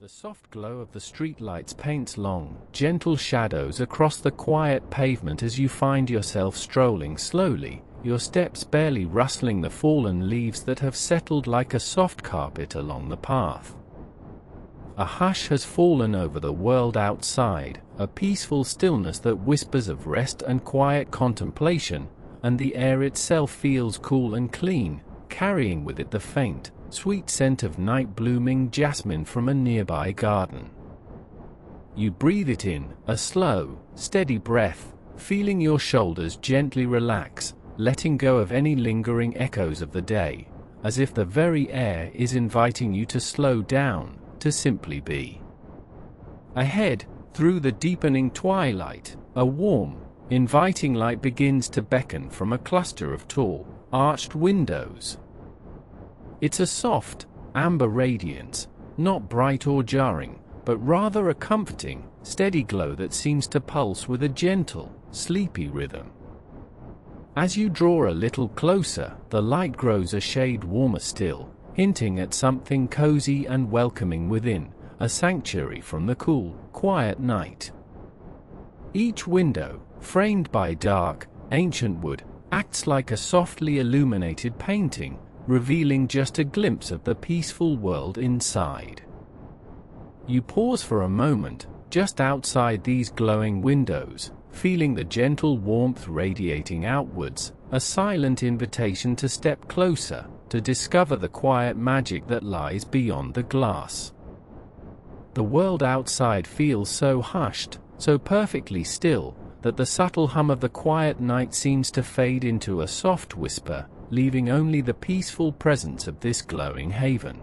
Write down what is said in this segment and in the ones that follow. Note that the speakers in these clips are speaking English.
The soft glow of the streetlights paints long, gentle shadows across the quiet pavement as you find yourself strolling slowly, your steps barely rustling the fallen leaves that have settled like a soft carpet along the path. A hush has fallen over the world outside, a peaceful stillness that whispers of rest and quiet contemplation, and the air itself feels cool and clean, carrying with it the faint, sweet scent of night-blooming jasmine from a nearby garden. You breathe it in, a slow, steady breath, feeling your shoulders gently relax, letting go of any lingering echoes of the day, as if the very air is inviting you to slow down, to simply be. Ahead, through the deepening twilight, a warm, inviting light begins to beckon from a cluster of tall, arched windows. It's a soft, amber radiance, not bright or jarring, but rather a comforting, steady glow that seems to pulse with a gentle, sleepy rhythm. As you draw a little closer, the light grows a shade warmer still, hinting at something cozy and welcoming within, a sanctuary from the cool, quiet night. Each window, framed by dark, ancient wood, acts like a softly illuminated painting, revealing just a glimpse of the peaceful world inside. You pause for a moment, just outside these glowing windows, feeling the gentle warmth radiating outwards, a silent invitation to step closer, to discover the quiet magic that lies beyond the glass. The world outside feels so hushed, so perfectly still, that the subtle hum of the quiet night seems to fade into a soft whisper, leaving only the peaceful presence of this glowing haven.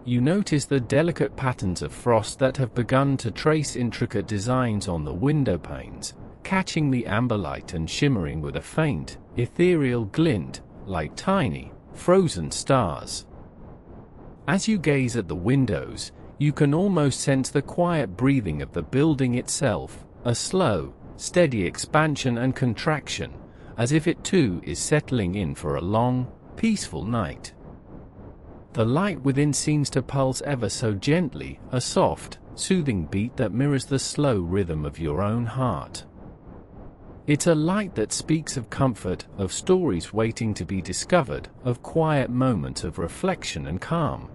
You notice the delicate patterns of frost that have begun to trace intricate designs on the window panes, catching the amber light and shimmering with a faint, ethereal glint, like tiny, frozen stars. As you gaze at the windows, you can almost sense the quiet breathing of the building itself, a slow, steady expansion and contraction, as if it too is settling in for a long, peaceful night. The light within seems to pulse ever so gently, a soft, soothing beat that mirrors the slow rhythm of your own heart. It's a light that speaks of comfort, of stories waiting to be discovered, of quiet moments of reflection and calm.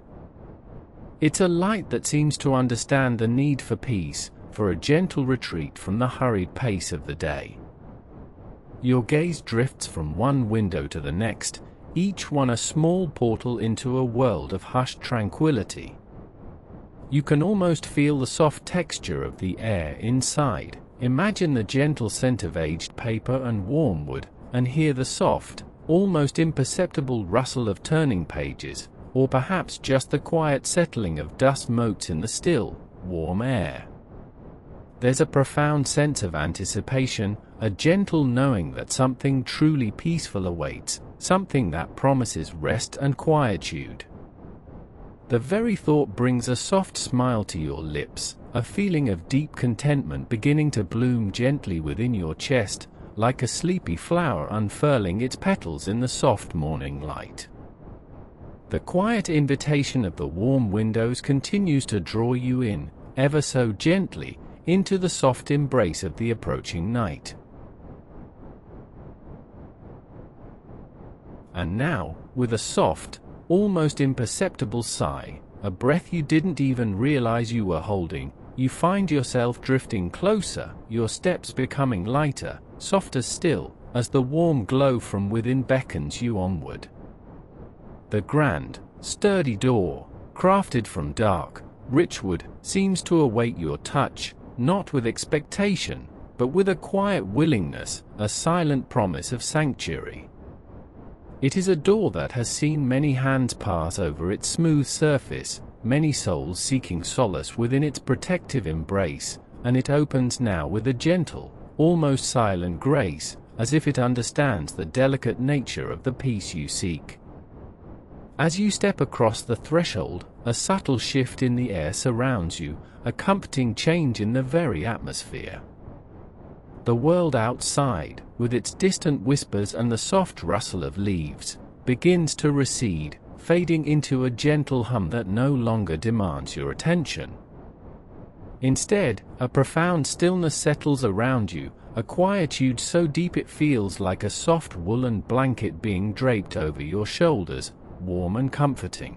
It's a light that seems to understand the need for peace, for a gentle retreat from the hurried pace of the day. Your gaze drifts from one window to the next, each one a small portal into a world of hushed tranquility. You can almost feel the soft texture of the air inside, imagine the gentle scent of aged paper and warm wood, and hear the soft, almost imperceptible rustle of turning pages, or perhaps just the quiet settling of dust motes in the still, warm air. There's a profound sense of anticipation, a gentle knowing that something truly peaceful awaits, something that promises rest and quietude. The very thought brings a soft smile to your lips, a feeling of deep contentment beginning to bloom gently within your chest, like a sleepy flower unfurling its petals in the soft morning light. The quiet invitation of the warm windows continues to draw you in, ever so gently, into the soft embrace of the approaching night. And now, with a soft, almost imperceptible sigh, a breath you didn't even realize you were holding, you find yourself drifting closer, your steps becoming lighter, softer still, as the warm glow from within beckons you onward. The grand, sturdy door, crafted from dark, rich wood, seems to await your touch, not with expectation, but with a quiet willingness, a silent promise of sanctuary. It is a door that has seen many hands pass over its smooth surface, many souls seeking solace within its protective embrace, and it opens now with a gentle, almost silent grace, as if it understands the delicate nature of the peace you seek. As you step across the threshold, a subtle shift in the air surrounds you, a comforting change in the very atmosphere. The world outside, with its distant whispers and the soft rustle of leaves, begins to recede, fading into a gentle hum that no longer demands your attention. Instead, a profound stillness settles around you, a quietude so deep it feels like a soft woolen blanket being draped over your shoulders, warm and comforting.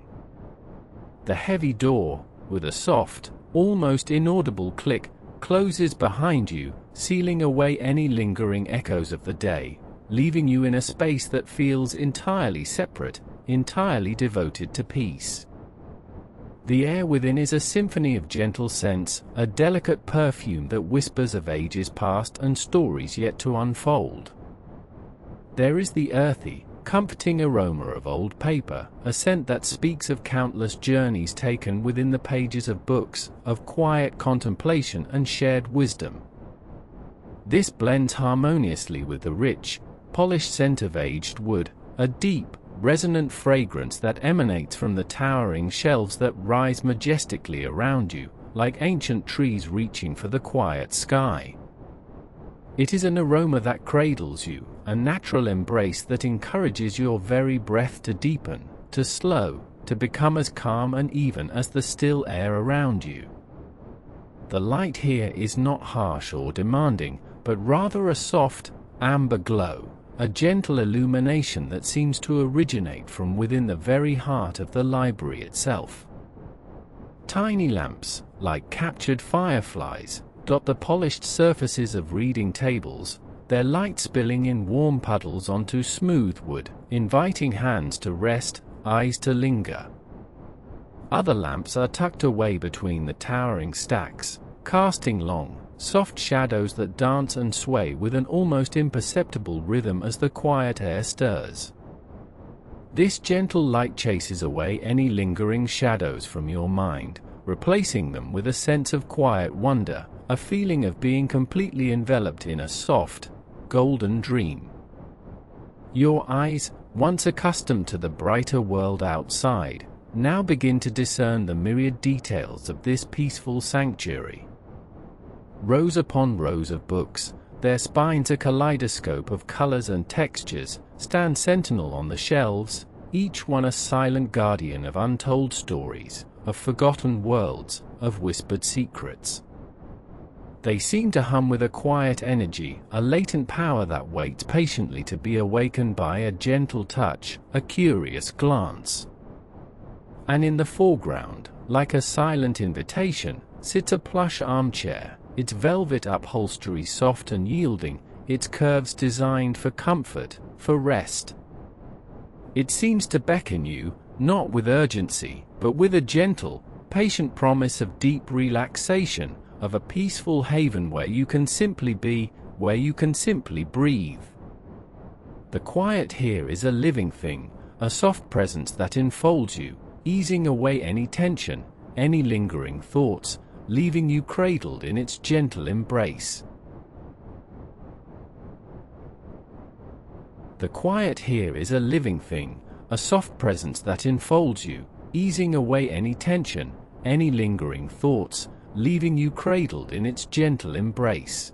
The heavy door, with a soft, almost inaudible click, closes behind you, sealing away any lingering echoes of the day, leaving you in a space that feels entirely separate, entirely devoted to peace. The air within is a symphony of gentle scents, a delicate perfume that whispers of ages past and stories yet to unfold. There is the earthy, comforting aroma of old paper, a scent that speaks of countless journeys taken within the pages of books, of quiet contemplation and shared wisdom. This blends harmoniously with the rich, polished scent of aged wood, a deep, resonant fragrance that emanates from the towering shelves that rise majestically around you, like ancient trees reaching for the quiet sky. It is an aroma that cradles you, a natural embrace that encourages your very breath to deepen, to slow, to become as calm and even as the still air around you. The light here is not harsh or demanding, but rather a soft, amber glow, a gentle illumination that seems to originate from within the very heart of the library itself. Tiny lamps, like captured fireflies, dot the polished surfaces of reading tables, their light spilling in warm puddles onto smooth wood, inviting hands to rest, eyes to linger. Other lamps are tucked away between the towering stacks, casting long, soft shadows that dance and sway with an almost imperceptible rhythm as the quiet air stirs. This gentle light chases away any lingering shadows from your mind, replacing them with a sense of quiet wonder, a feeling of being completely enveloped in a soft, golden dream. Your eyes, once accustomed to the brighter world outside, now begin to discern the myriad details of this peaceful sanctuary. Rows upon rows of books, their spines a kaleidoscope of colors and textures, stand sentinel on the shelves, each one a silent guardian of untold stories, of forgotten worlds, of whispered secrets. They seem to hum with a quiet energy, a latent power that waits patiently to be awakened by a gentle touch, a curious glance. And in the foreground, like a silent invitation, sits a plush armchair, its velvet upholstery soft and yielding, its curves designed for comfort, for rest. It seems to beckon you, not with urgency, but with a gentle, patient promise of deep relaxation, of a peaceful haven where you can simply be, where you can simply breathe. The quiet here is a living thing, a soft presence that enfolds you, easing away any tension, any lingering thoughts, leaving you cradled in its gentle embrace. The quiet here is a living thing, a soft presence that enfolds you, easing away any tension, any lingering thoughts, leaving you cradled in its gentle embrace.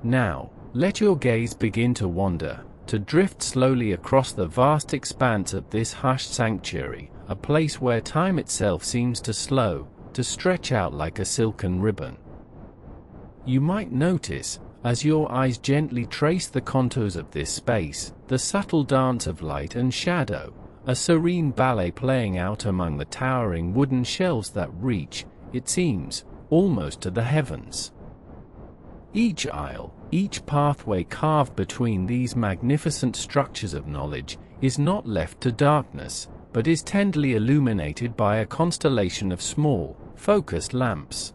Now, let your gaze begin to wander, to drift slowly across the vast expanse of this hushed sanctuary, a place where time itself seems to slow, to stretch out like a silken ribbon. You might notice, as your eyes gently trace the contours of this space, the subtle dance of light and shadow, a serene ballet playing out among the towering wooden shelves that reach, it seems, almost to the heavens. Each aisle, each pathway carved between these magnificent structures of knowledge, is not left to darkness, but is tenderly illuminated by a constellation of small, focused lamps.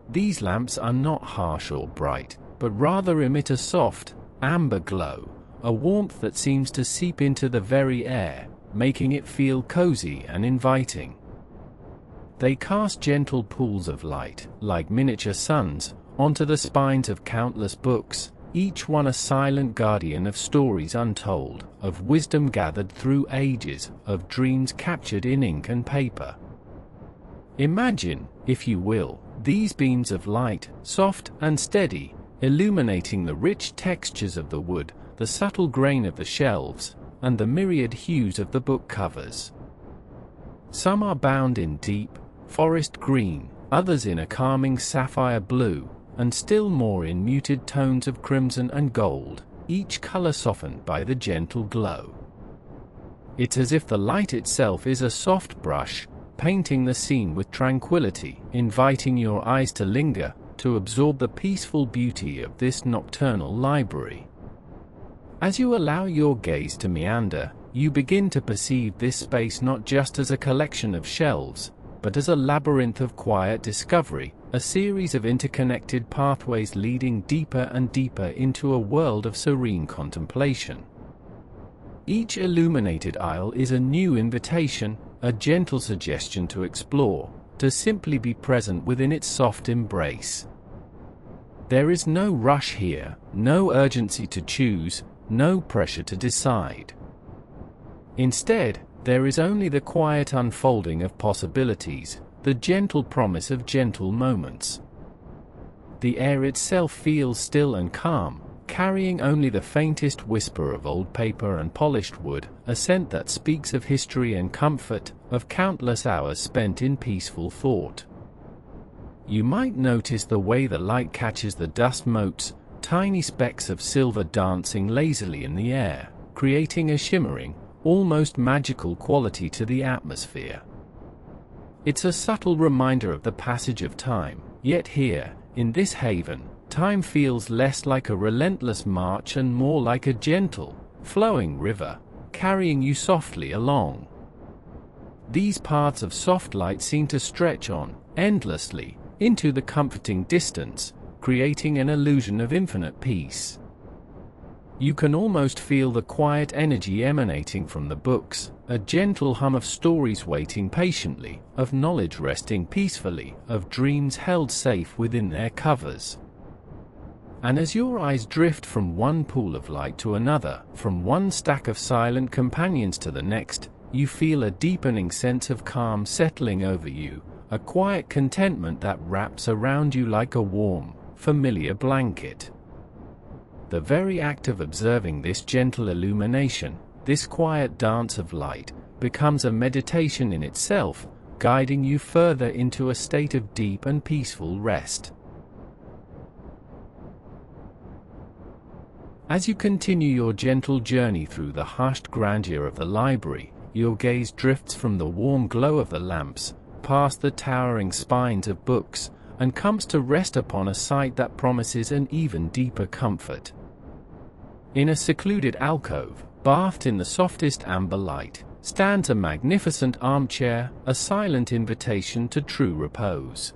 These lamps are not harsh or bright, but rather emit a soft, amber glow, a warmth that seems to seep into the very air, making it feel cozy and inviting. They cast gentle pools of light, like miniature suns, onto the spines of countless books, each one a silent guardian of stories untold, of wisdom gathered through ages, of dreams captured in ink and paper. Imagine, if you will, these beams of light, soft and steady, illuminating the rich textures of the wood, the subtle grain of the shelves, and the myriad hues of the book covers. Some are bound in deep, forest green, others in a calming sapphire blue, and still more in muted tones of crimson and gold, each color softened by the gentle glow. It's as if the light itself is a soft brush, painting the scene with tranquility, inviting your eyes to linger, to absorb the peaceful beauty of this nocturnal library. As you allow your gaze to meander, you begin to perceive this space not just as a collection of shelves, but as a labyrinth of quiet discovery, a series of interconnected pathways leading deeper and deeper into a world of serene contemplation. Each illuminated aisle is a new invitation, a gentle suggestion to explore, to simply be present within its soft embrace. There is no rush here, no urgency to choose, no pressure to decide. Instead, there is only the quiet unfolding of possibilities, the gentle promise of gentle moments. The air itself feels still and calm, carrying only the faintest whisper of old paper and polished wood, a scent that speaks of history and comfort, of countless hours spent in peaceful thought. You might notice the way the light catches the dust motes, tiny specks of silver dancing lazily in the air, creating a shimmering, almost magical quality to the atmosphere. It's a subtle reminder of the passage of time, yet here, in this haven, time feels less like a relentless march and more like a gentle, flowing river, carrying you softly along. These paths of soft light seem to stretch on, endlessly, into the comforting distance, creating an illusion of infinite peace. You can almost feel the quiet energy emanating from the books, a gentle hum of stories waiting patiently, of knowledge resting peacefully, of dreams held safe within their covers. And as your eyes drift from one pool of light to another, from one stack of silent companions to the next, you feel a deepening sense of calm settling over you, a quiet contentment that wraps around you like a warm, familiar blanket. The very act of observing this gentle illumination, this quiet dance of light, becomes a meditation in itself, guiding you further into a state of deep and peaceful rest. As you continue your gentle journey through the hushed grandeur of the library, your gaze drifts from the warm glow of the lamps, past the towering spines of books, and comes to rest upon a sight that promises an even deeper comfort. In a secluded alcove, bathed in the softest amber light, stands a magnificent armchair, a silent invitation to true repose.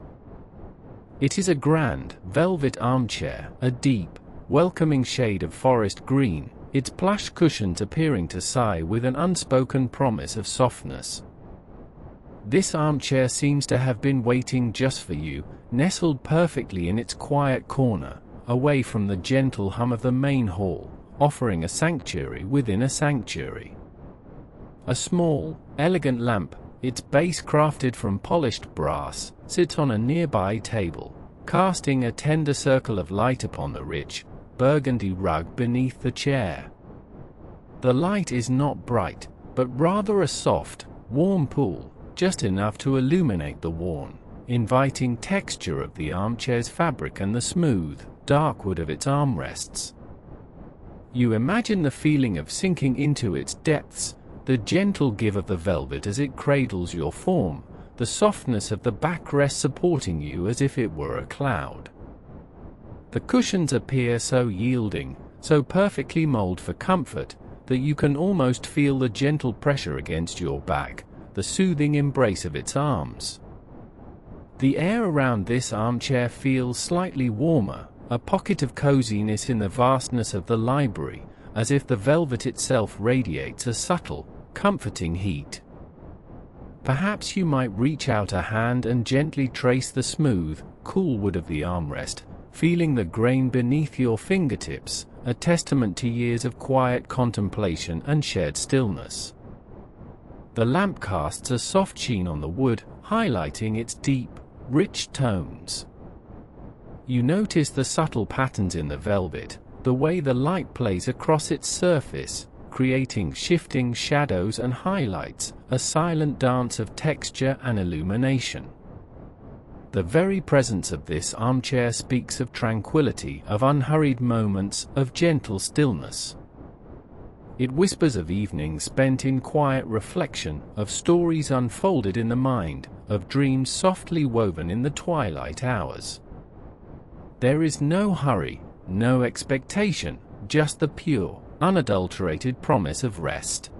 It is a grand, velvet armchair, a deep, welcoming shade of forest green, its plush cushions appearing to sigh with an unspoken promise of softness. This armchair seems to have been waiting just for you, nestled perfectly in its quiet corner, away from the gentle hum of the main hall, offering a sanctuary within a sanctuary. A small, elegant lamp, its base crafted from polished brass, sits on a nearby table, casting a tender circle of light upon the rich, burgundy rug beneath the chair. The light is not bright, but rather a soft, warm pool, just enough to illuminate the worn, inviting texture of the armchair's fabric and the smooth, dark wood of its armrests. You imagine the feeling of sinking into its depths, the gentle give of the velvet as it cradles your form, the softness of the backrest supporting you as if it were a cloud. The cushions appear so yielding, so perfectly molded for comfort, that you can almost feel the gentle pressure against your back, the soothing embrace of its arms. The air around this armchair feels slightly warmer, a pocket of coziness in the vastness of the library, as if the velvet itself radiates a subtle, comforting heat. Perhaps you might reach out a hand and gently trace the smooth, cool wood of the armrest, feeling the grain beneath your fingertips, a testament to years of quiet contemplation and shared stillness. The lamp casts a soft sheen on the wood, highlighting its deep, rich tones. You notice the subtle patterns in the velvet, the way the light plays across its surface, creating shifting shadows and highlights, a silent dance of texture and illumination. The very presence of this armchair speaks of tranquility, of unhurried moments, of gentle stillness. It whispers of evenings spent in quiet reflection, of stories unfolded in the mind, of dreams softly woven in the twilight hours. There is no hurry, no expectation, just the pure, unadulterated promise of rest.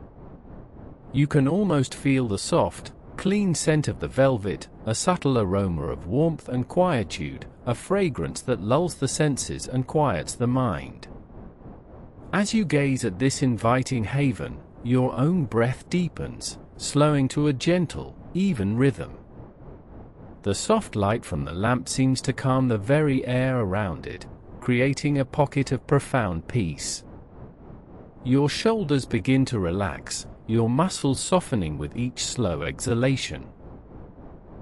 You can almost feel the soft, clean scent of the velvet, a subtle aroma of warmth and quietude, a fragrance that lulls the senses and quiets the mind. As you gaze at this inviting haven, your own breath deepens, slowing to a gentle, even rhythm. The soft light from the lamp seems to calm the very air around it, creating a pocket of profound peace. Your shoulders begin to relax, your muscles softening with each slow exhalation.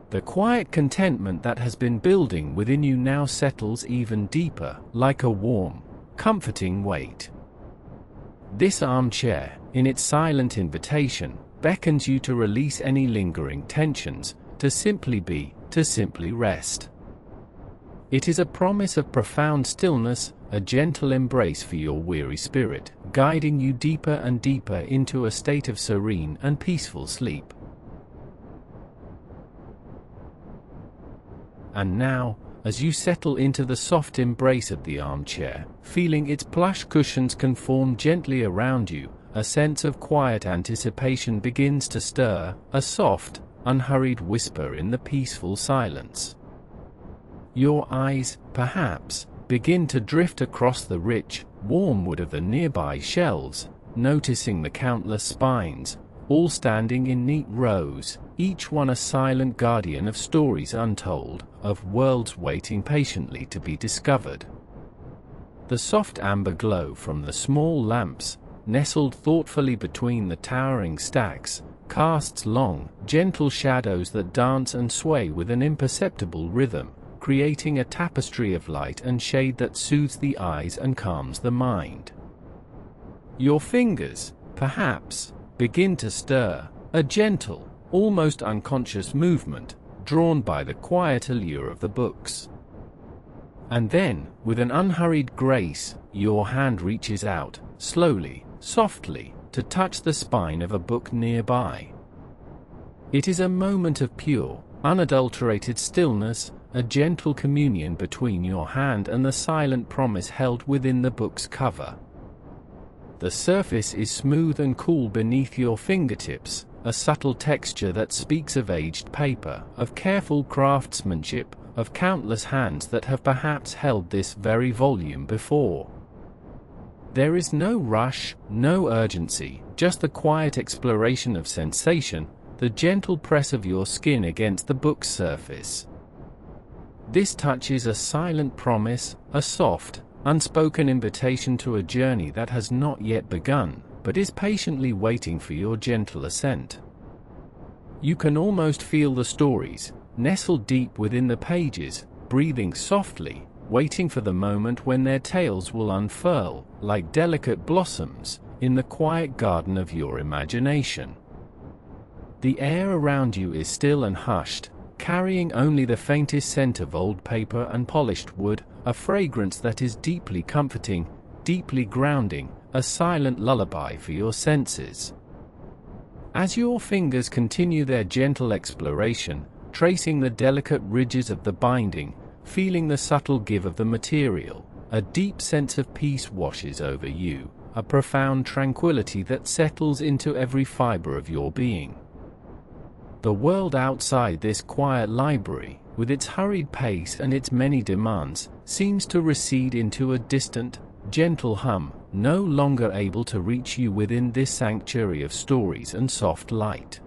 The quiet contentment that has been building within you now settles even deeper, like a warm, comforting weight. This armchair, in its silent invitation, beckons you to release any lingering tensions, to simply be, to simply rest. It is a promise of profound stillness, a gentle embrace for your weary spirit, guiding you deeper and deeper into a state of serene and peaceful sleep. And now, as you settle into the soft embrace of the armchair, feeling its plush cushions conform gently around you, a sense of quiet anticipation begins to stir, a soft, unhurried whisper in the peaceful silence. Your eyes, perhaps, begin to drift across the rich, warm wood of the nearby shelves, noticing the countless spines, all standing in neat rows, each one a silent guardian of stories untold, of worlds waiting patiently to be discovered. The soft amber glow from the small lamps, nestled thoughtfully between the towering stacks, casts long, gentle shadows that dance and sway with an imperceptible rhythm, creating a tapestry of light and shade that soothes the eyes and calms the mind. Your fingers, perhaps, begin to stir, a gentle, almost unconscious movement, drawn by the quiet allure of the books. And then, with an unhurried grace, your hand reaches out, slowly, softly, to touch the spine of a book nearby. It is a moment of pure, unadulterated stillness, a gentle communion between your hand and the silent promise held within the book's cover. The surface is smooth and cool beneath your fingertips, a subtle texture that speaks of aged paper, of careful craftsmanship, of countless hands that have perhaps held this very volume before. There is no rush, no urgency, just the quiet exploration of sensation, the gentle press of your skin against the book's surface. This touch is a silent promise, a soft, unspoken invitation to a journey that has not yet begun, but is patiently waiting for your gentle ascent. You can almost feel the stories, nestled deep within the pages, breathing softly, waiting for the moment when their tales will unfurl, like delicate blossoms, in the quiet garden of your imagination. The air around you is still and hushed, carrying only the faintest scent of old paper and polished wood, a fragrance that is deeply comforting, deeply grounding, a silent lullaby for your senses. As your fingers continue their gentle exploration, tracing the delicate ridges of the binding, feeling the subtle give of the material, a deep sense of peace washes over you, a profound tranquility that settles into every fiber of your being. The world outside this quiet library, with its hurried pace and its many demands, seems to recede into a distant, gentle hum, no longer able to reach you within this sanctuary of stories and soft light.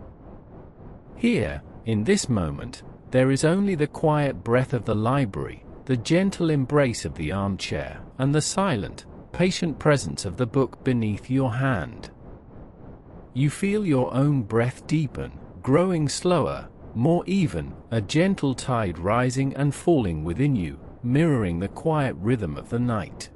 Here, in this moment, there is only the quiet breath of the library, the gentle embrace of the armchair, and the silent, patient presence of the book beneath your hand. You feel your own breath deepen, growing slower, more even, a gentle tide rising and falling within you, mirroring the quiet rhythm of the night.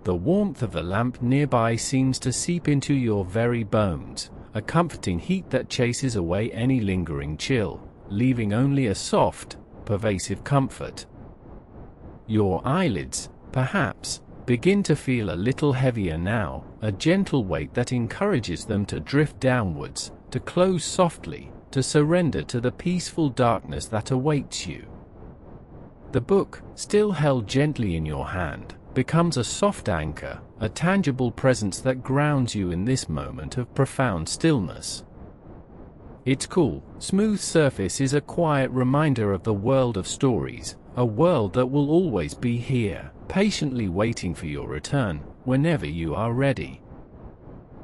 The warmth of the lamp nearby seems to seep into your very bones, a comforting heat that chases away any lingering chill, leaving only a soft, pervasive comfort. Your eyelids, perhaps, begin to feel a little heavier now, a gentle weight that encourages them to drift downwards, to close softly, to surrender to the peaceful darkness that awaits you. The book, still held gently in your hand, becomes a soft anchor, a tangible presence that grounds you in this moment of profound stillness. Its cool, smooth surface is a quiet reminder of the world of stories, a world that will always be here, patiently waiting for your return, whenever you are ready.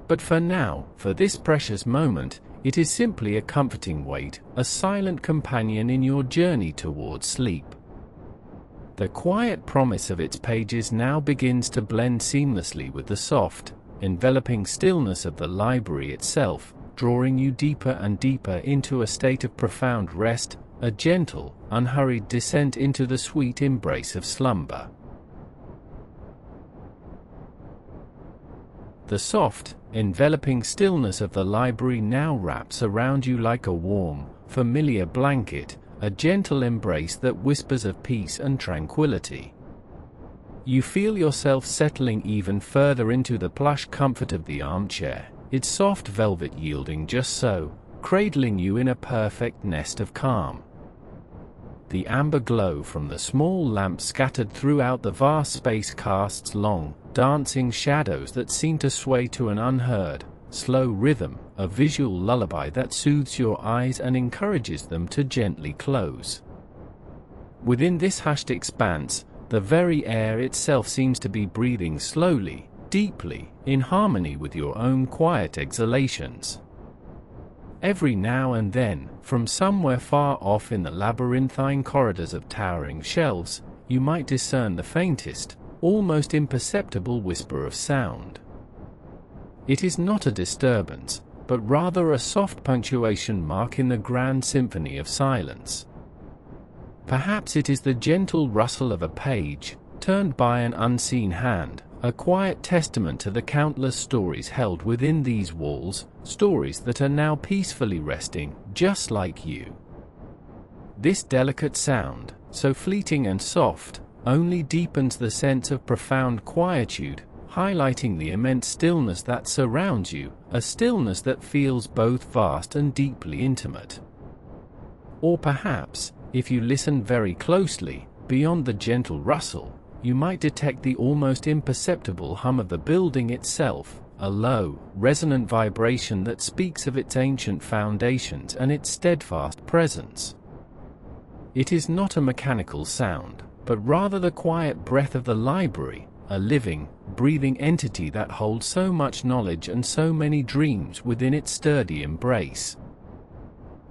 But for now, for this precious moment, it is simply a comforting weight, a silent companion in your journey towards sleep. The quiet promise of its pages now begins to blend seamlessly with the soft, enveloping stillness of the library itself, drawing you deeper and deeper into a state of profound rest, a gentle, unhurried descent into the sweet embrace of slumber. The soft, enveloping stillness of the library now wraps around you like a warm, familiar blanket, a gentle embrace that whispers of peace and tranquility. You feel yourself settling even further into the plush comfort of the armchair, its soft velvet yielding just so, cradling you in a perfect nest of calm. The amber glow from the small lamp scattered throughout the vast space casts long, dancing shadows that seem to sway to an unheard, slow rhythm, a visual lullaby that soothes your eyes and encourages them to gently close. Within this hushed expanse, the very air itself seems to be breathing slowly, deeply, in harmony with your own quiet exhalations. Every now and then, from somewhere far off in the labyrinthine corridors of towering shelves, you might discern the faintest, almost imperceptible whisper of sound. It is not a disturbance, but rather a soft punctuation mark in the grand symphony of silence. Perhaps it is the gentle rustle of a page, turned by an unseen hand, a quiet testament to the countless stories held within these walls, stories that are now peacefully resting, just like you. This delicate sound, so fleeting and soft, only deepens the sense of profound quietude, highlighting the immense stillness that surrounds you, a stillness that feels both vast and deeply intimate. Or perhaps, if you listen very closely, beyond the gentle rustle, you might detect the almost imperceptible hum of the building itself, a low, resonant vibration that speaks of its ancient foundations and its steadfast presence. It is not a mechanical sound, but rather the quiet breath of the library, a living, breathing entity that holds so much knowledge and so many dreams within its sturdy embrace.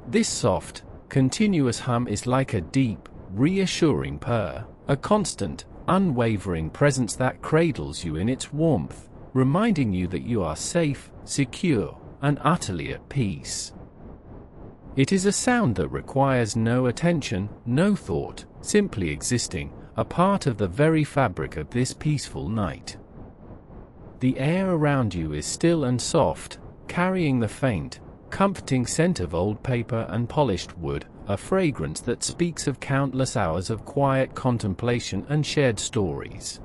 This soft, continuous hum is like a deep, reassuring purr, a constant, unwavering presence that cradles you in its warmth, reminding you that you are safe, secure, and utterly at peace. It is a sound that requires no attention, no thought, simply existing, a part of the very fabric of this peaceful night. The air around you is still and soft, carrying the faint, comforting scent of old paper and polished wood, a fragrance that speaks of countless hours of quiet contemplation and shared stories.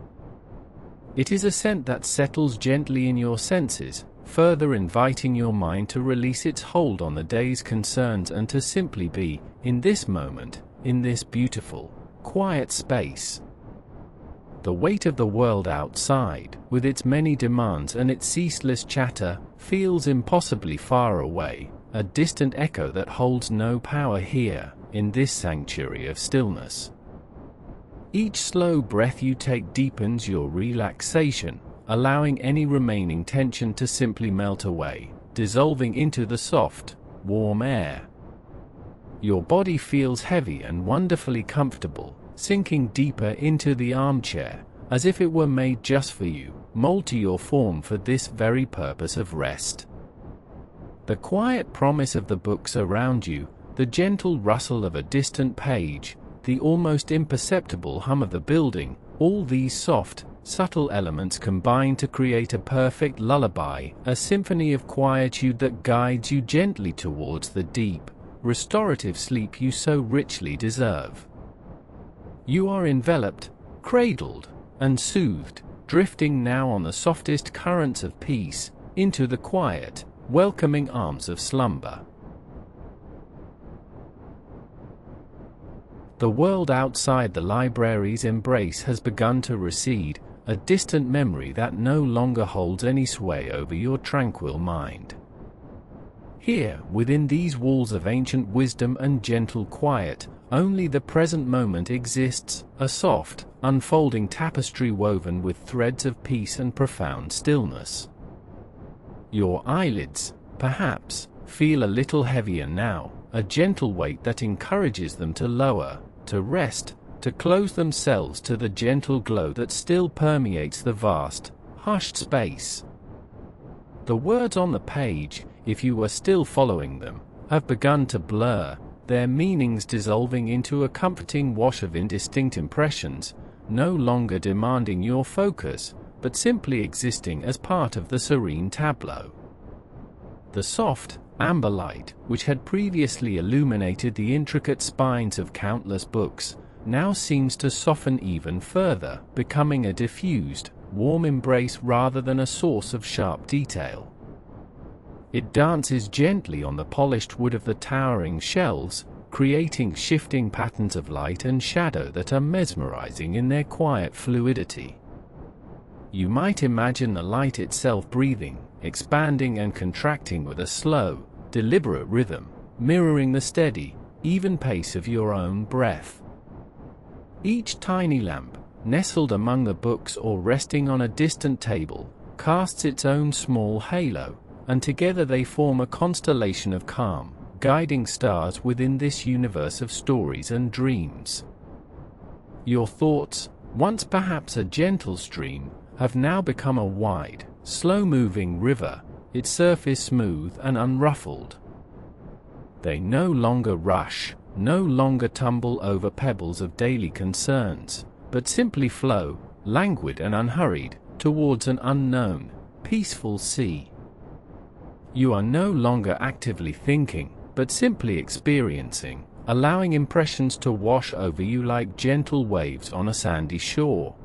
It is a scent that settles gently in your senses, further inviting your mind to release its hold on the day's concerns and to simply be, in this moment, in this beautiful, quiet space. The weight of the world outside, with its many demands and its ceaseless chatter, feels impossibly far away, a distant echo that holds no power here, in this sanctuary of stillness. Each slow breath you take deepens your relaxation, allowing any remaining tension to simply melt away, dissolving into the soft, warm air. Your body feels heavy and wonderfully comfortable, sinking deeper into the armchair, as if it were made just for you, molded to your form for this very purpose of rest. The quiet promise of the books around you, the gentle rustle of a distant page, the almost imperceptible hum of the building, all these soft, subtle elements combine to create a perfect lullaby, a symphony of quietude that guides you gently towards the deep, restorative sleep you so richly deserve. You are enveloped, cradled, and soothed, drifting now on the softest currents of peace, into the quiet, welcoming arms of slumber. The world outside the library's embrace has begun to recede, a distant memory that no longer holds any sway over your tranquil mind. Here, within these walls of ancient wisdom and gentle quiet, only the present moment exists, a soft, unfolding tapestry woven with threads of peace and profound stillness. Your eyelids, perhaps, feel a little heavier now, a gentle weight that encourages them to lower, to rest, to close themselves to the gentle glow that still permeates the vast, hushed space. The words on the page, if you are still following them, have begun to blur, their meanings dissolving into a comforting wash of indistinct impressions, no longer demanding your focus, but simply existing as part of the serene tableau. The soft, amber light, which had previously illuminated the intricate spines of countless books, now seems to soften even further, becoming a diffused, warm embrace rather than a source of sharp detail. It dances gently on the polished wood of the towering shelves, creating shifting patterns of light and shadow that are mesmerizing in their quiet fluidity. You might imagine the light itself breathing, expanding and contracting with a slow, deliberate rhythm, mirroring the steady, even pace of your own breath. Each tiny lamp, nestled among the books or resting on a distant table, casts its own small halo, and together they form a constellation of calm, guiding stars within this universe of stories and dreams. Your thoughts, once perhaps a gentle stream, have now become a wide, slow-moving river, its surface smooth and unruffled. They no longer rush, no longer tumble over pebbles of daily concerns, but simply flow, languid and unhurried, towards an unknown, peaceful sea. You are no longer actively thinking, but simply experiencing, allowing impressions to wash over you like gentle waves on a sandy shore.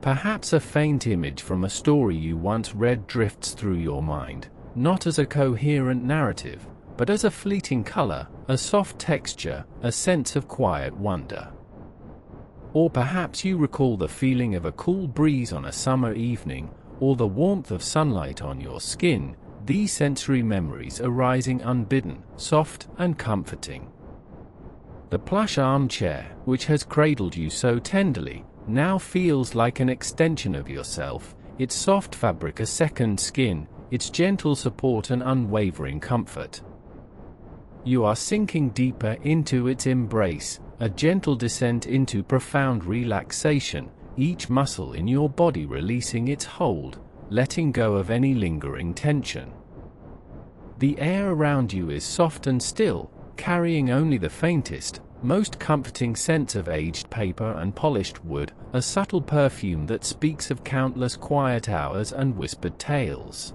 Perhaps a faint image from a story you once read drifts through your mind, not as a coherent narrative, but as a fleeting color, a soft texture, a sense of quiet wonder. Or perhaps you recall the feeling of a cool breeze on a summer evening, or the warmth of sunlight on your skin, these sensory memories arising unbidden, soft and comforting. The plush armchair, which has cradled you so tenderly, now feels like an extension of yourself, its soft fabric a second skin, its gentle support an unwavering comfort. You are sinking deeper into its embrace, a gentle descent into profound relaxation, each muscle in your body releasing its hold, letting go of any lingering tension. The air around you is soft and still, carrying only the faintest, most comforting sense of aged paper and polished wood, a subtle perfume that speaks of countless quiet hours and whispered tales.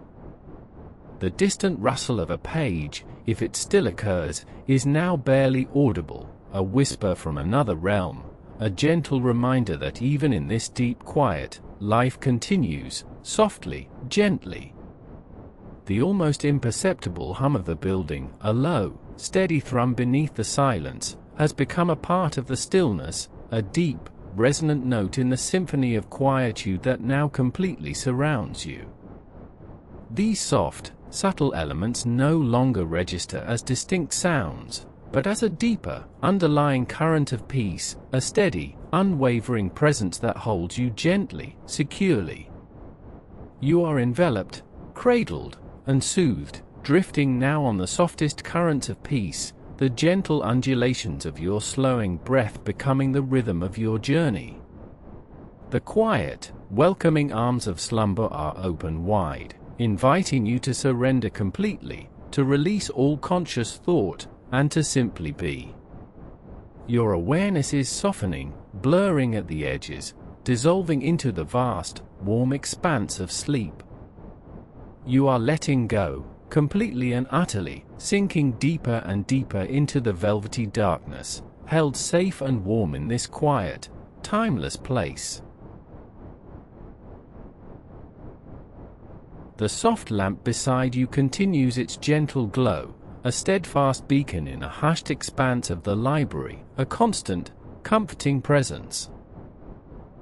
The distant rustle of a page, if it still occurs, is now barely audible, a whisper from another realm, a gentle reminder that even in this deep quiet, life continues, softly, gently. The almost imperceptible hum of the building, a low, steady thrum beneath the silence, has become a part of the stillness, a deep, resonant note in the symphony of quietude that now completely surrounds you. These soft, subtle elements no longer register as distinct sounds, but as a deeper, underlying current of peace, a steady, unwavering presence that holds you gently, securely. You are enveloped, cradled, and soothed, drifting now on the softest currents of peace, the gentle undulations of your slowing breath becoming the rhythm of your journey. The quiet, welcoming arms of slumber are open wide, inviting you to surrender completely, to release all conscious thought, and to simply be. Your awareness is softening, blurring at the edges, dissolving into the vast, warm expanse of sleep. You are letting go, completely and utterly, sinking deeper and deeper into the velvety darkness, held safe and warm in this quiet, timeless place. The soft lamp beside you continues its gentle glow, a steadfast beacon in a hushed expanse of the library, a constant, comforting presence.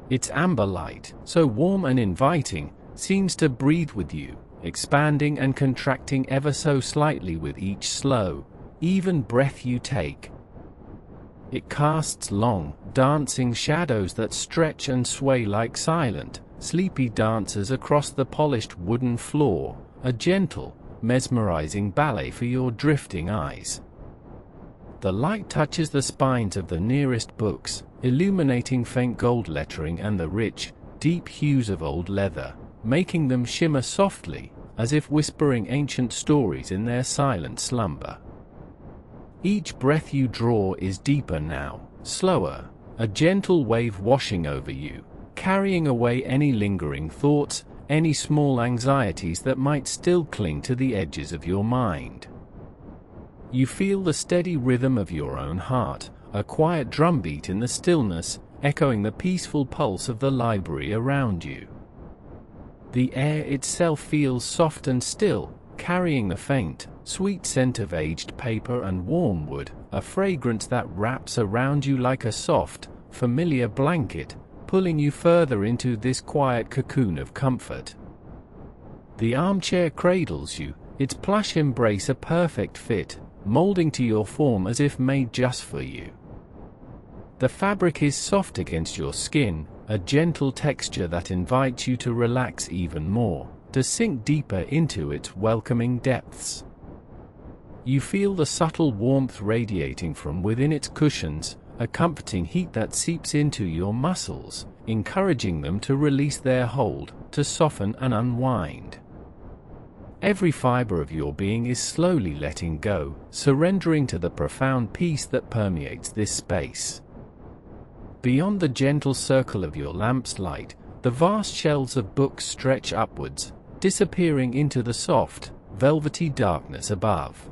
Its amber light, so warm and inviting, seems to breathe with you, expanding and contracting ever so slightly with each slow, even breath you take. It casts long, dancing shadows that stretch and sway like silent, sleepy dancers across the polished wooden floor, a gentle, mesmerizing ballet for your drifting eyes. The light touches the spines of the nearest books, illuminating faint gold lettering and the rich, deep hues of old leather, making them shimmer softly, as if whispering ancient stories in their silent slumber. Each breath you draw is deeper now, slower, a gentle wave washing over you, carrying away any lingering thoughts, any small anxieties that might still cling to the edges of your mind. You feel the steady rhythm of your own heart, a quiet drumbeat in the stillness, echoing the peaceful pulse of the library around you. The air itself feels soft and still, carrying the faint, sweet scent of aged paper and warm wood, a fragrance that wraps around you like a soft, familiar blanket, pulling you further into this quiet cocoon of comfort. The armchair cradles you, its plush embrace a perfect fit, molding to your form as if made just for you. The fabric is soft against your skin, a gentle texture that invites you to relax even more, to sink deeper into its welcoming depths. You feel the subtle warmth radiating from within its cushions, a comforting heat that seeps into your muscles, encouraging them to release their hold, to soften and unwind. Every fiber of your being is slowly letting go, surrendering to the profound peace that permeates this space. Beyond the gentle circle of your lamp's light, the vast shelves of books stretch upwards, disappearing into the soft, velvety darkness above.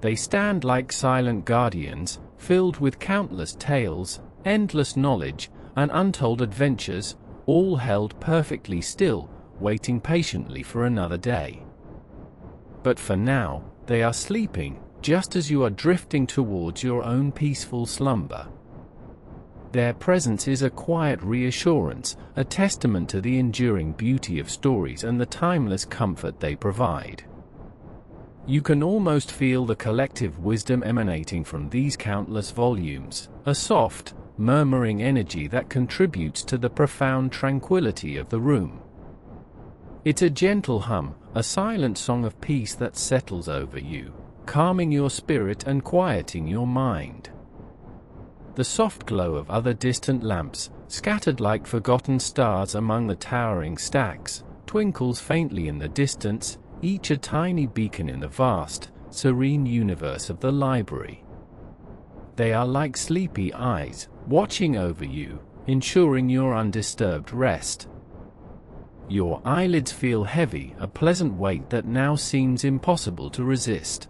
They stand like silent guardians, filled with countless tales, endless knowledge, and untold adventures, all held perfectly still, waiting patiently for another day. But for now, they are sleeping, just as you are drifting towards your own peaceful slumber. Their presence is a quiet reassurance, a testament to the enduring beauty of stories and the timeless comfort they provide. You can almost feel the collective wisdom emanating from these countless volumes, a soft, murmuring energy that contributes to the profound tranquility of the room. It's a gentle hum, a silent song of peace that settles over you, calming your spirit and quieting your mind. The soft glow of other distant lamps, scattered like forgotten stars among the towering stacks, twinkles faintly in the distance, each a tiny beacon in the vast, serene universe of the library. They are like sleepy eyes, watching over you, ensuring your undisturbed rest. Your eyelids feel heavy, a pleasant weight that now seems impossible to resist.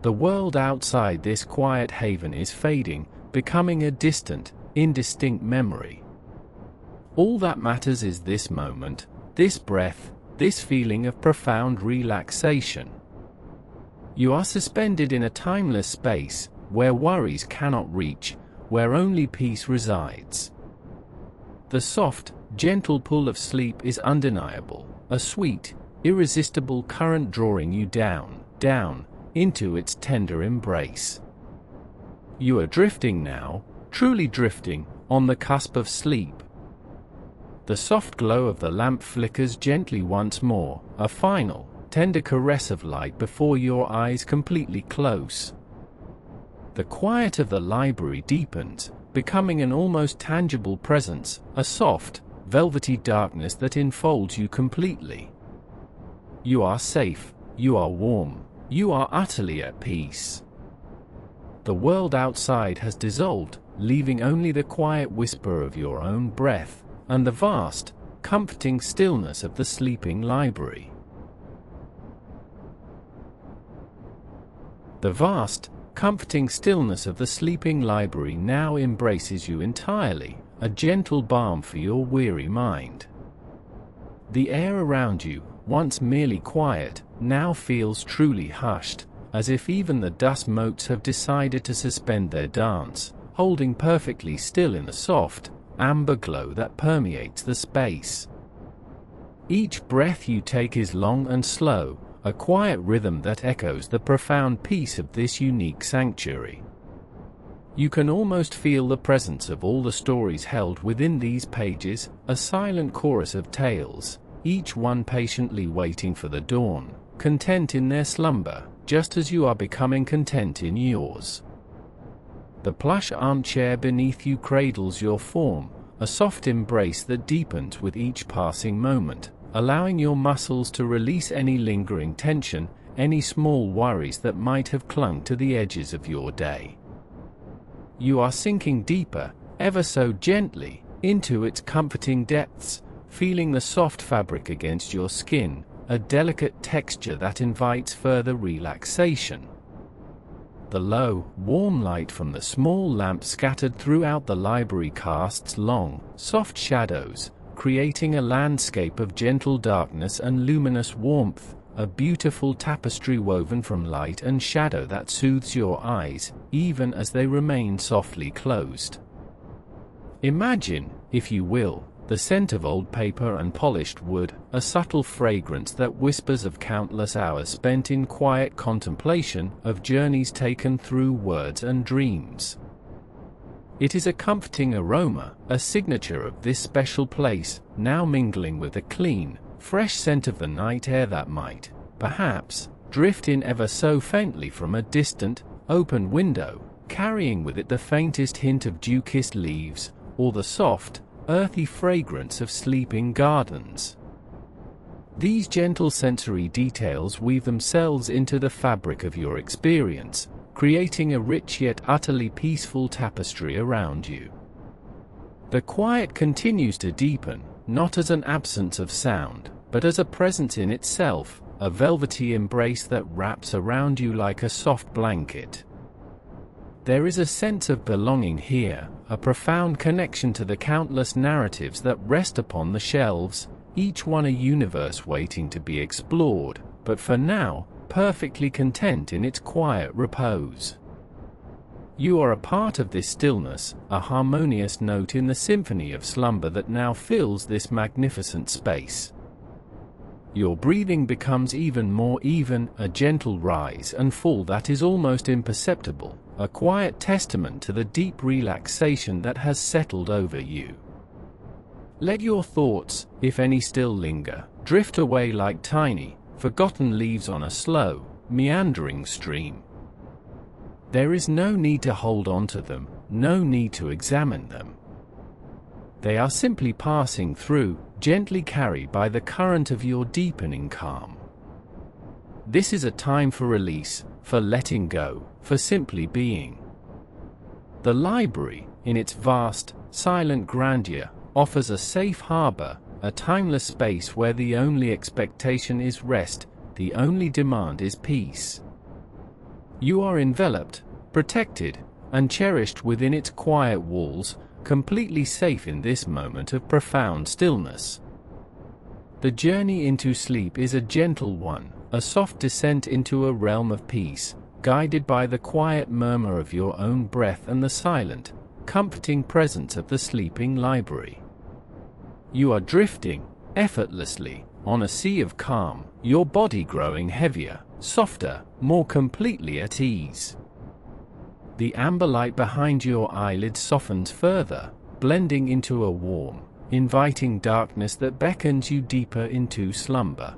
The world outside this quiet haven is fading, becoming a distant, indistinct memory. All that matters is this moment, this breath, this feeling of profound relaxation. You are suspended in a timeless space, where worries cannot reach, where only peace resides. The soft, gentle pull of sleep is undeniable, a sweet, irresistible current drawing you down, down, into its tender embrace. You are drifting now, truly drifting, on the cusp of sleep. The soft glow of the lamp flickers gently once more, a final, tender caress of light before your eyes completely close. The quiet of the library deepens, becoming an almost tangible presence, a soft, velvety darkness that enfolds you completely. You are safe, you are warm, you are utterly at peace. The world outside has dissolved, leaving only the quiet whisper of your own breath and the vast, comforting stillness of the sleeping library. The vast, comforting stillness of the sleeping library now embraces you entirely, a gentle balm for your weary mind. The air around you, once merely quiet, now feels truly hushed, as if even the dust motes have decided to suspend their dance, holding perfectly still in the soft, amber glow that permeates the space. Each breath you take is long and slow, a quiet rhythm that echoes the profound peace of this unique sanctuary. You can almost feel the presence of all the stories held within these pages, a silent chorus of tales, each one patiently waiting for the dawn, content in their slumber, just as you are becoming content in yours. The plush armchair beneath you cradles your form, a soft embrace that deepens with each passing moment, allowing your muscles to release any lingering tension, any small worries that might have clung to the edges of your day. You are sinking deeper, ever so gently, into its comforting depths, feeling the soft fabric against your skin, a delicate texture that invites further relaxation. The low, warm light from the small lamp scattered throughout the library casts long, soft shadows, creating a landscape of gentle darkness and luminous warmth, a beautiful tapestry woven from light and shadow that soothes your eyes, even as they remain softly closed. Imagine, if you will, the scent of old paper and polished wood, a subtle fragrance that whispers of countless hours spent in quiet contemplation, of journeys taken through words and dreams. It is a comforting aroma, a signature of this special place, now mingling with the clean, fresh scent of the night air that might, perhaps, drift in ever so faintly from a distant, open window, carrying with it the faintest hint of dew-kissed leaves, or the soft, earthy fragrance of sleeping gardens. These gentle sensory details weave themselves into the fabric of your experience, creating a rich yet utterly peaceful tapestry around you. The quiet continues to deepen, not as an absence of sound, but as a presence in itself, a velvety embrace that wraps around you like a soft blanket. There is a sense of belonging here, a profound connection to the countless narratives that rest upon the shelves, each one a universe waiting to be explored, but for now, perfectly content in its quiet repose. You are a part of this stillness, a harmonious note in the symphony of slumber that now fills this magnificent space. Your breathing becomes even more even, a gentle rise and fall that is almost imperceptible, a quiet testament to the deep relaxation that has settled over you. Let your thoughts, if any still linger, drift away like tiny, forgotten leaves on a slow, meandering stream. There is no need to hold on to them, no need to examine them. They are simply passing through, gently carried by the current of your deepening calm. This is a time for release, for letting go, for simply being. The library, in its vast, silent grandeur, offers a safe harbor, a timeless space where the only expectation is rest, the only demand is peace. You are enveloped, protected, and cherished within its quiet walls, completely safe in this moment of profound stillness. The journey into sleep is a gentle one, a soft descent into a realm of peace, guided by the quiet murmur of your own breath and the silent, comforting presence of the sleeping library. You are drifting, effortlessly, on a sea of calm, your body growing heavier, softer, more completely at ease. The amber light behind your eyelids softens further, blending into a warm, inviting darkness that beckons you deeper into slumber.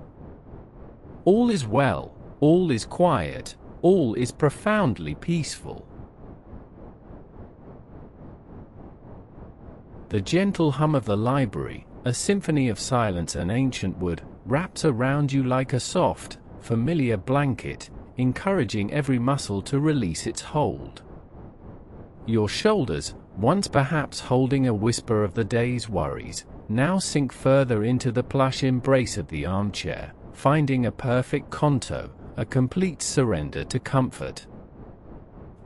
All is well, all is quiet, all is profoundly peaceful. The gentle hum of the library, a symphony of silence and ancient wood, wraps around you like a soft, familiar blanket, encouraging every muscle to release its hold. Your shoulders, once perhaps holding a whisper of the day's worries, now sink further into the plush embrace of the armchair, finding a perfect contour, a complete surrender to comfort.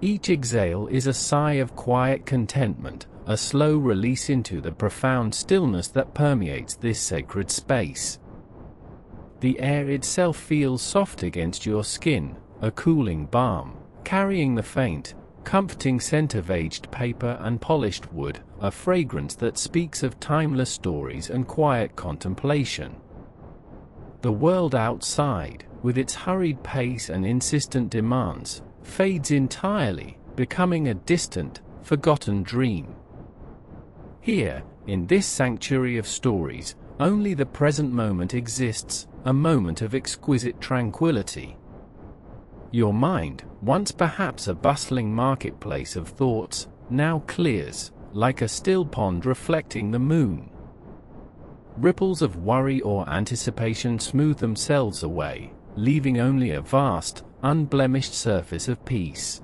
Each exhale is a sigh of quiet contentment, a slow release into the profound stillness that permeates this sacred space. The air itself feels soft against your skin, a cooling balm, carrying the faint, comforting scent of aged paper and polished wood, a fragrance that speaks of timeless stories and quiet contemplation. The world outside, with its hurried pace and insistent demands, fades entirely, becoming a distant, forgotten dream. Here, in this sanctuary of stories, only the present moment exists, a moment of exquisite tranquility. Your mind, once perhaps a bustling marketplace of thoughts, now clears, like a still pond reflecting the moon. Ripples of worry or anticipation smooth themselves away, leaving only a vast, unblemished surface of peace.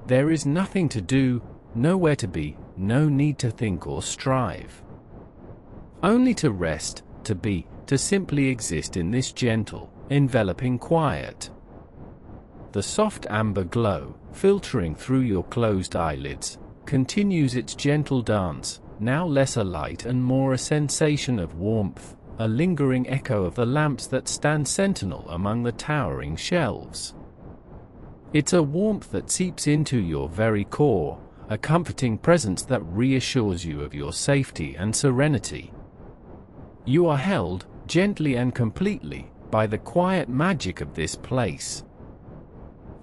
There is nothing to do, nowhere to be, no need to think or strive. Only to rest, to be, to simply exist in this gentle, enveloping quiet. The soft amber glow, filtering through your closed eyelids, continues its gentle dance, now less a light and more a sensation of warmth, a lingering echo of the lamps that stand sentinel among the towering shelves. It's a warmth that seeps into your very core, a comforting presence that reassures you of your safety and serenity. You are held, gently and completely, by the quiet magic of this place.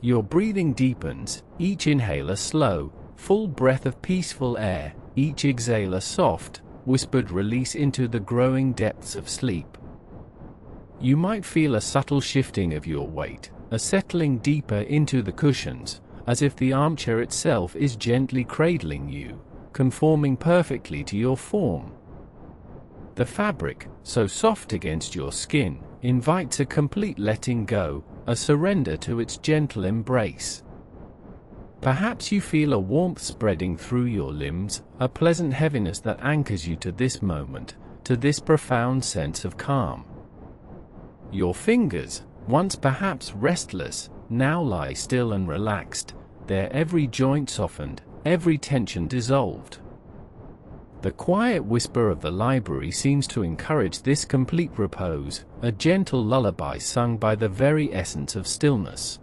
Your breathing deepens, each inhale a slow, full breath of peaceful air, each exhale a soft, whispered release into the growing depths of sleep. You might feel a subtle shifting of your weight, a settling deeper into the cushions, as if the armchair itself is gently cradling you, conforming perfectly to your form. The fabric, so soft against your skin, invites a complete letting go, a surrender to its gentle embrace. Perhaps you feel a warmth spreading through your limbs, a pleasant heaviness that anchors you to this moment, to this profound sense of calm. Your fingers, once perhaps restless, now lie still and relaxed, their every joint softened, every tension dissolved. The quiet whisper of the library seems to encourage this complete repose, a gentle lullaby sung by the very essence of stillness.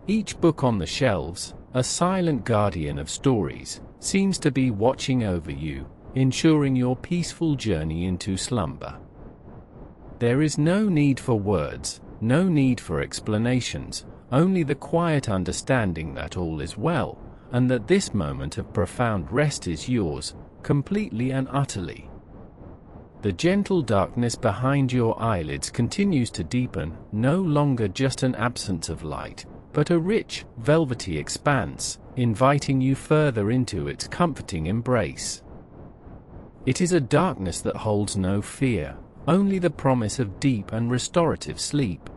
Each book on the shelves, a silent guardian of stories, seems to be watching over you, ensuring your peaceful journey into slumber. There is no need for words, no need for explanations, only the quiet understanding that all is well, and that this moment of profound rest is yours, completely and utterly. The gentle darkness behind your eyelids continues to deepen, no longer just an absence of light, but a rich, velvety expanse, inviting you further into its comforting embrace. It is a darkness that holds no fear, only the promise of deep and restorative sleep.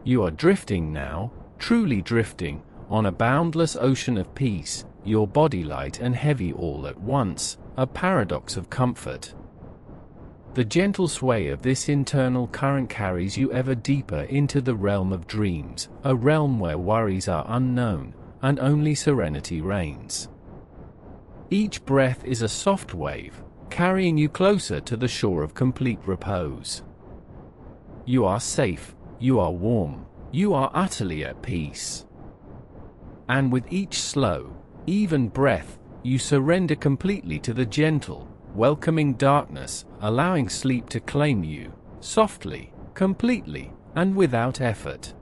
You are drifting now, truly drifting, on a boundless ocean of peace, your body light and heavy all at once, a paradox of comfort. The gentle sway of this internal current carries you ever deeper into the realm of dreams, a realm where worries are unknown, and only serenity reigns. Each breath is a soft wave, carrying you closer to the shore of complete repose. You are safe, you are warm, you are utterly at peace. And with each slow, even breath, you surrender completely to the gentle, welcoming darkness, allowing sleep to claim you, softly, completely, and without effort.